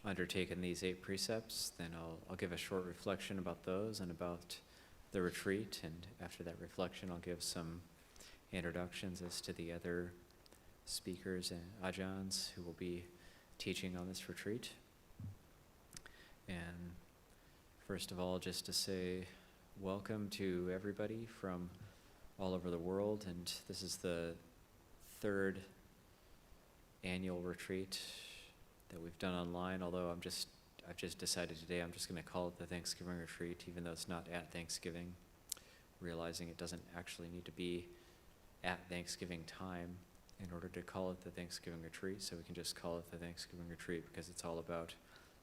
undertaken these 8 precepts, then I'll give a short reflection about those and about the retreat, and after that reflection I'll give some introductions as to the other speakers and ajahns who will be teaching on this retreat. And first of all, just to say welcome to everybody from all over the world, and this is the 3rd annual retreat that we've done online, although I've just decided today I'm just going to call it the Thanksgiving retreat, even though it's not at Thanksgiving, realizing it doesn't actually need to be at Thanksgiving time in order to call it the Thanksgiving retreat, so we can just call it the Thanksgiving retreat because it's all about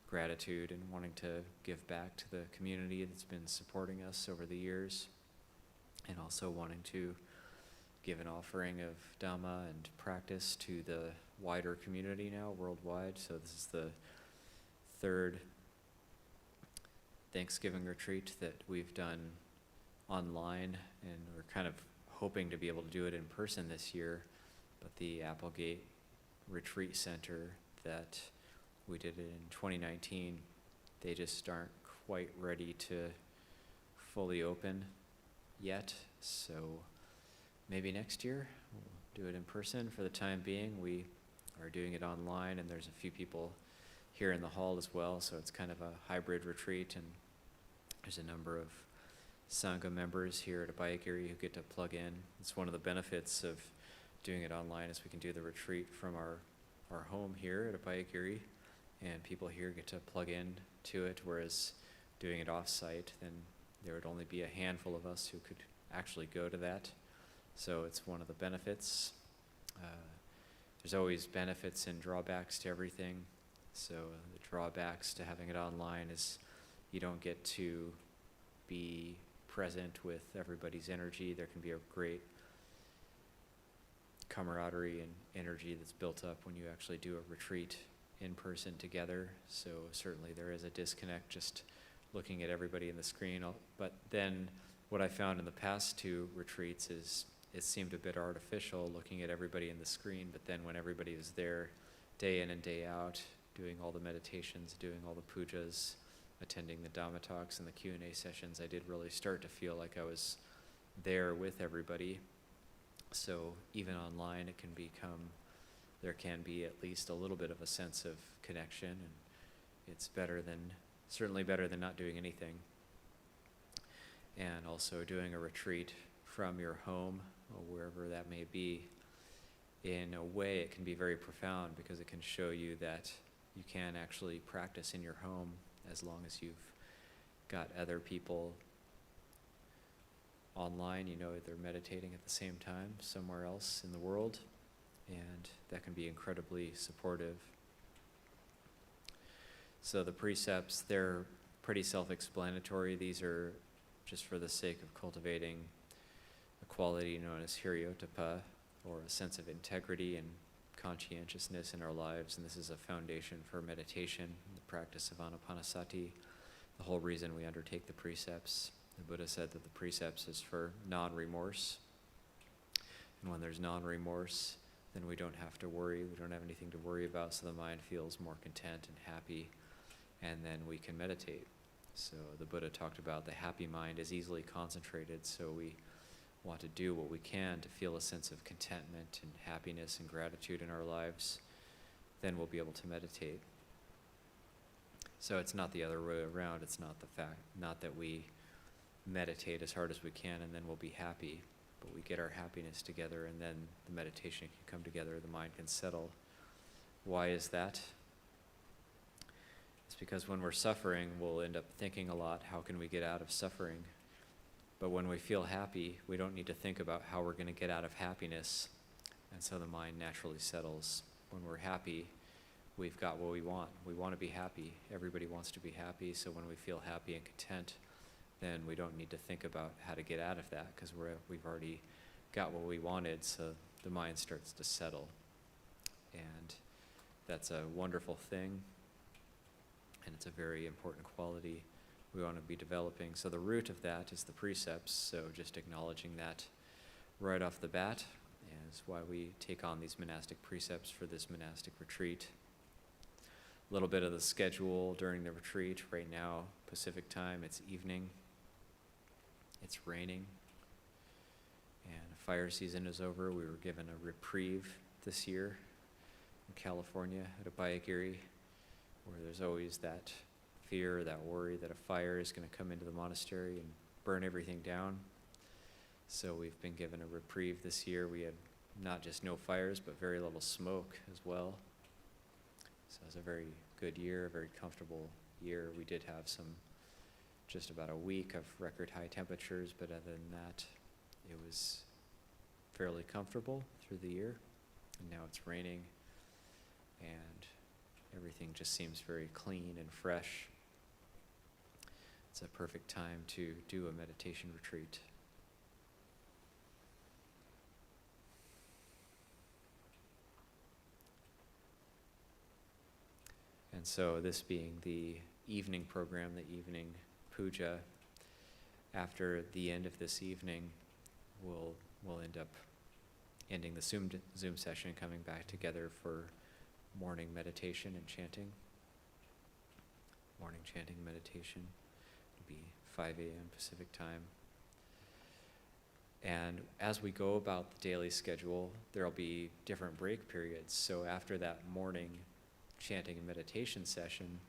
gratitude and wanting to give back to the community that's been supporting us over the years, and also wanting to give an offering of Dhamma and practice to the wider community now, worldwide. So this is the 3rd Thanksgiving retreat that we've done online, and we're kind of hoping to be able to do it in person this year, but the Applegate Retreat Center that we did it in 2019, they just aren't quite ready to fully open yet, so maybe next year we'll do it in person. For the time being, we are doing it online, and there's a few people here in the hall as well, so it's kind of a hybrid retreat, and there's a number of Sangha members here at Abhayagiri who get to plug in. It's one of the benefits of doing it online is we can do the retreat from our home here at Abhayagiri, and people here get to plug in to it, whereas doing it off-site, then there would only be a handful of us who could actually go to that. So it's one of the benefits. There's always benefits and drawbacks to everything. So the drawbacks to having it online is you don't get to be present with everybody's energy. There can be a great camaraderie and energy that's built up when you actually do a retreat in person together. So certainly there is a disconnect just looking at everybody in the screen. But then what I found in the past 2 retreats is it seemed a bit artificial looking at everybody in the screen, but then when everybody was there day in and day out, doing all the meditations, doing all the pujas, attending the Dhamma talks and the Q&A sessions, I did really start to feel like I was there with everybody. So even online there can be at least a little bit of a sense of connection, and it's certainly better than not doing anything. And also doing a retreat from your home, or wherever that may be, in a way it can be very profound because it can show you that you can actually practice in your home as long as you've got other people online, they're meditating at the same time somewhere else in the world, and that can be incredibly supportive. So the precepts, they're pretty self-explanatory. These are just for the sake of cultivating a quality known as hiriotapa, or a sense of integrity and conscientiousness in our lives, and this is a foundation for meditation, the practice of anapanasati, the whole reason we undertake the precepts. The Buddha said that the precepts is for non-remorse, and when there's non-remorse, then we don't have to worry, we don't have anything to worry about, so the mind feels more content and happy, and then we can meditate. So the Buddha talked about the happy mind is easily concentrated, so we want to do what we can to feel a sense of contentment and happiness and gratitude in our lives, then we'll be able to meditate. So it's not the other way around. It's not that we meditate as hard as we can and then we'll be happy, but we get our happiness together and then the meditation can come together, the mind can settle. Why is that? It's because when we're suffering, we'll end up thinking a lot, how can we get out of suffering? But when we feel happy, we don't need to think about how we're going to get out of happiness, and so the mind naturally settles. When we're happy, we've got what we want. We want to be happy. Everybody wants to be happy, so when we feel happy and content, then we don't need to think about how to get out of that because we've already got what we wanted, so the mind starts to settle. And that's a wonderful thing, and it's a very important quality we want to be developing. So the root of that is the precepts, so just acknowledging that right off the bat is why we take on these monastic precepts for this monastic retreat. A little bit of the schedule during the retreat. Right now, Pacific time, it's evening. It's raining. And fire season is over. We were given a reprieve this year in California at Abhayagiri, where there's always that fear, that worry that a fire is going to come into the monastery and burn everything down. So we've been given a reprieve this year. We had not just no fires, but very little smoke as well. So it was a very good year, a very comfortable year. We did have just about a week of record high temperatures, but other than that, it was fairly comfortable through the year. And now it's raining, and everything just seems very clean and fresh. It's a perfect time to do a meditation retreat. And so this being the evening program, the evening puja, after the end of this evening, we'll end up ending the Zoom session, coming back together for morning meditation and chanting. Morning chanting meditation. It'll be 5 a.m. Pacific time. And as we go about the daily schedule, there'll be different break periods. So after that morning chanting and meditation session,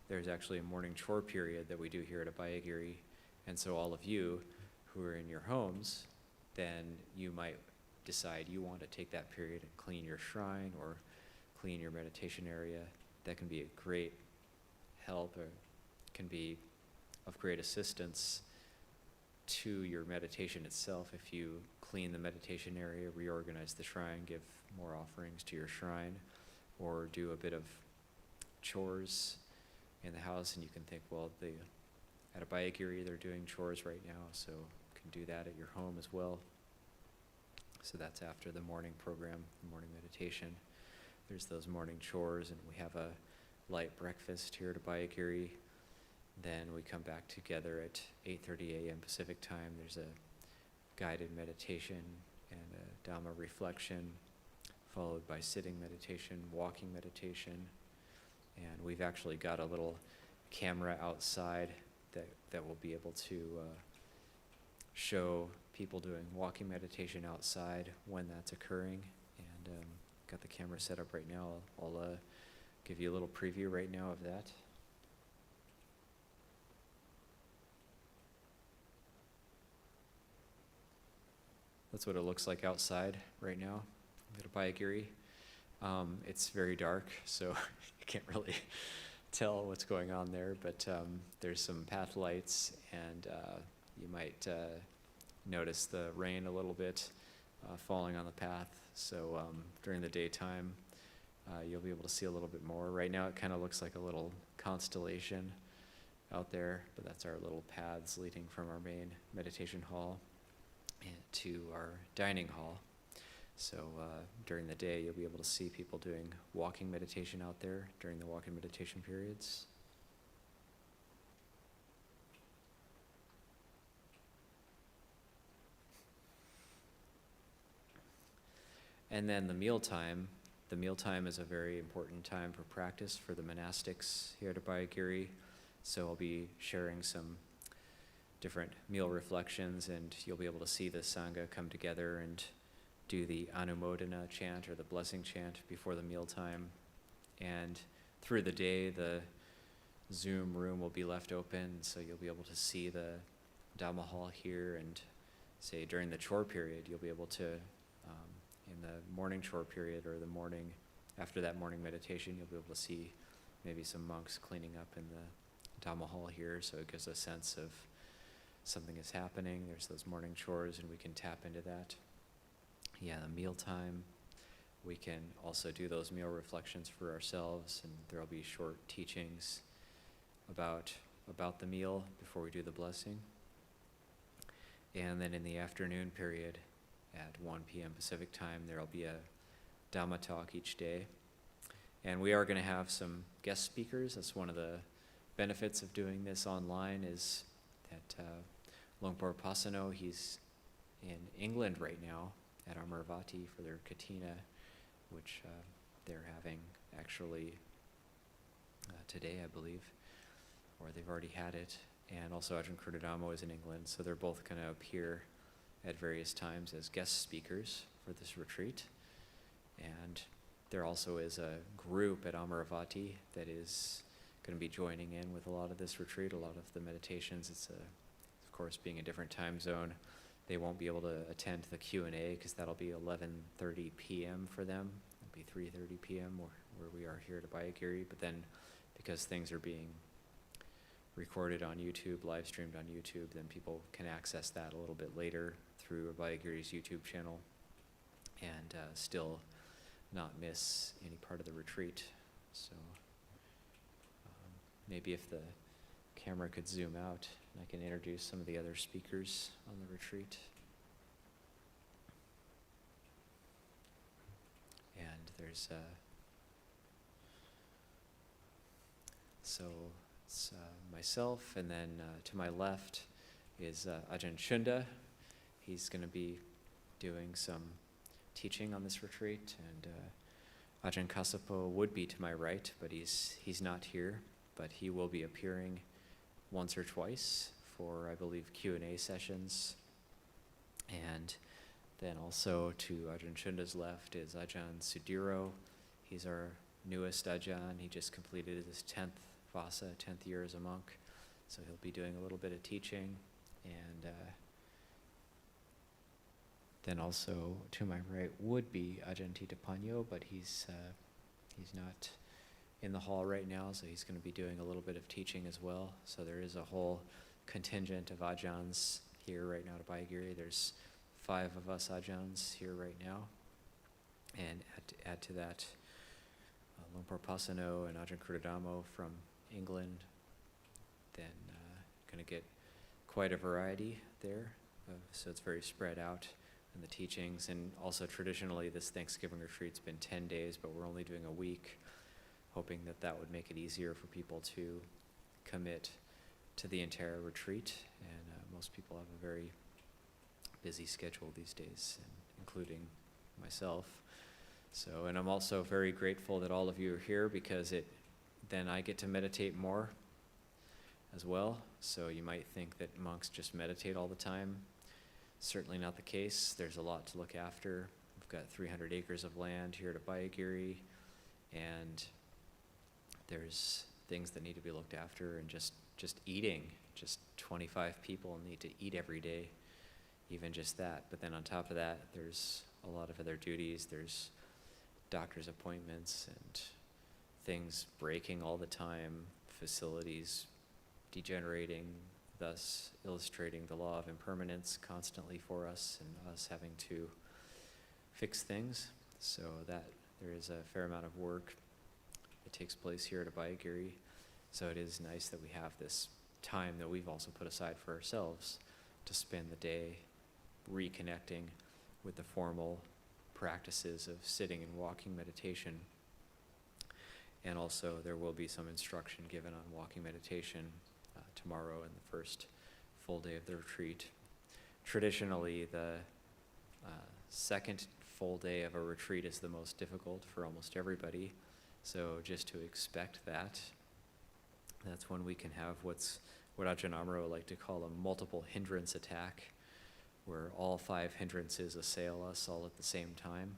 there's actually a morning chore period that we do here at Abhayagiri. And so all of you who are in your homes, then you might decide you want to take that period and clean your shrine or clean your meditation area. That can be a great help, or can be of great assistance to your meditation itself. If you clean the meditation area, reorganize the shrine, give more offerings to your shrine, or do a bit of chores in the house, and you can think, well, at Abhayagiri they're doing chores right now, so you can do that at your home as well. So that's after the morning program, the morning meditation. There's those morning chores, and we have a light breakfast here at Abhayagiri. Then we come back together at 8:30 a.m. Pacific time. There's a guided meditation and a Dhamma reflection, followed by sitting meditation, walking meditation. And we've actually got a little camera outside that will be able to show people doing walking meditation outside when that's occurring. And got the camera set up right now. I'll give you a little preview right now of that. That's what it looks like outside right now at Abhayagiri. It's very dark, so you can't really tell what's going on there, but there's some path lights, and you might notice the rain a little bit falling on the path. So during the daytime, you'll be able to see a little bit more. Right now it kind of looks like a little constellation out there, but that's our little paths leading from our main meditation hall to our dining hall. So during the day, you'll be able to see people doing walking meditation out there during the walking meditation periods. And then the mealtime is a very important time for practice for the monastics here at Abhayagiri. So I'll be sharing some different meal reflections, and you'll be able to see the Sangha come together and do the Anumodana chant, or the blessing chant, before the mealtime. And through the day, the Zoom room will be left open, so you'll be able to see the Dhamma hall here, and say during the chore period, you'll be able to, in the morning chore period, or the morning, after that morning meditation, you'll be able to see maybe some monks cleaning up in the Dhamma hall here, so it gives a sense of something is happening. There's those morning chores, and we can tap into that. Yeah, the mealtime, we can also do those meal reflections for ourselves, and there'll be short teachings about the meal before we do the blessing. And then in the afternoon period at 1 p.m. Pacific time, there'll be a Dhamma talk each day. And we are going to have some guest speakers. That's one of the benefits of doing this online, is that Longpo Pasano, he's in England right now at Amarvati for their Katina, which they're having actually today, I believe, or they've already had it. And also Ajahn Kurdadamo is in England, so they're both going to appear at various times as guest speakers for this retreat. And there also is a group at Amaravati that is going to be joining in with a lot of this retreat, a lot of the meditations. It's, of course, being a different time zone, they won't be able to attend the Q&A because that'll be 11:30 p.m. for them. It'll be 3:30 p.m. where we are here at Abhayagiri. But then because things are being recorded on YouTube, live streamed on YouTube, then people can access that a little bit later through Abhayagiri's YouTube channel and still not miss any part of the retreat. So maybe if the camera could zoom out, and I can introduce some of the other speakers on the retreat. And there's so it's myself, and then to my left is Ajahn Chunda. He's going to be doing some teaching on this retreat, and Ajahn Kasapo would be to my right, but he's not here, but he will be appearing once or twice for, I believe, Q&A sessions. And then also to Ajahn Chunda's left is Ajahn Sudhiro. He's our newest Ajahn. He just completed his 10th Vasa, 10th year as a monk, so he'll be doing a little bit of teaching. And then also to my right would be Ajahn Titapanyo, but he's not in the hall right now, so he's going to be doing a little bit of teaching as well. So there is a whole contingent of Ajahns here right now at Abhayagiri. There's 5 of us Ajahns here right now. And add to that Lumpur Pasano and Ajahn Kurdadamo from England, then going to get quite a variety there. So it's very spread out in the teachings. And also traditionally this Thanksgiving retreat's been 10 days, but we're only doing a week, hoping that that would make it easier for people to commit to the entire retreat. And most people have a very busy schedule these days, including myself. So, and I'm also very grateful that all of you are here, because then I get to meditate more as well. So you might think that monks just meditate all the time. Certainly not the case. There's a lot to look after. We've got 300 acres of land here at Abhayagiri, and there's things that need to be looked after, and just eating. Just 25 people need to eat every day, even just that. But then on top of that, there's a lot of other duties. There's doctor's appointments and things breaking all the time, facilities degenerating, thus illustrating the law of impermanence constantly for us, and us having to fix things. So that there is a fair amount of work that takes place here at Abhayagiri. So it is nice that we have this time that we've also put aside for ourselves to spend the day reconnecting with the formal practices of sitting and walking meditation. And also there will be some instruction given on walking meditation tomorrow and the first full day of the retreat. Traditionally, the second full day of a retreat is the most difficult for almost everybody. So just to expect that, that's when we can have what Ajahn Amaro like to call a multiple hindrance attack, where all 5 hindrances assail us all at the same time.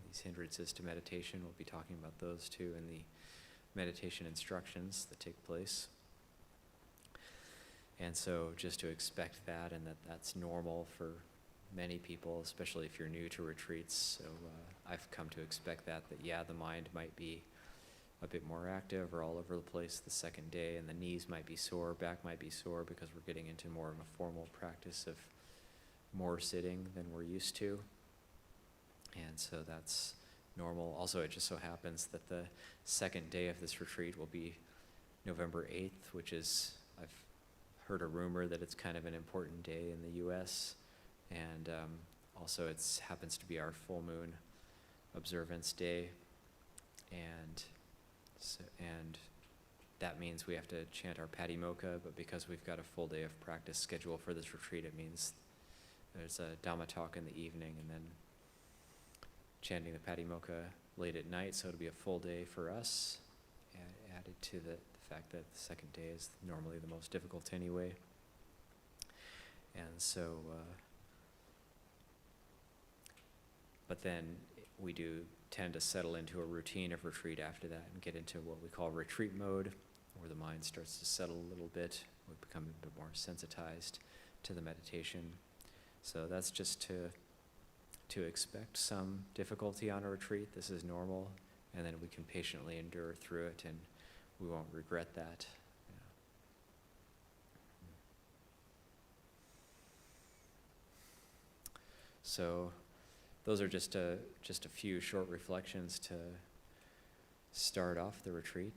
These hindrances to meditation, we'll be talking about those too in the meditation instructions that take place. And so just to expect that, and that's normal for many people, especially if you're new to retreats. So I've come to expect that yeah, the mind might be a bit more active or all over the place the second day, and the knees might be sore, back might be sore, because we're getting into more of a formal practice of more sitting than we're used to. And so that's normal. Also, it just so happens that the second day of this retreat will be November 8th, which is, I've heard a rumor that it's kind of an important day in the US. And also it happens to be our full moon observance day. And that means we have to chant our Patimokkha, but because we've got a full day of practice schedule for this retreat, it means there's a Dhamma talk in the evening and then chanting the Patimokkha late at night, so it'll be a full day for us added to the fact that the second day is normally the most difficult anyway. And so, but then we do tend to settle into a routine of retreat after that and get into what we call retreat mode, where the mind starts to settle a little bit. We become a bit more sensitized to the meditation. So that's just to expect some difficulty on a retreat. This is normal, and then we can patiently endure through it, and we won't regret that. So those are just a few short reflections to start off the retreat.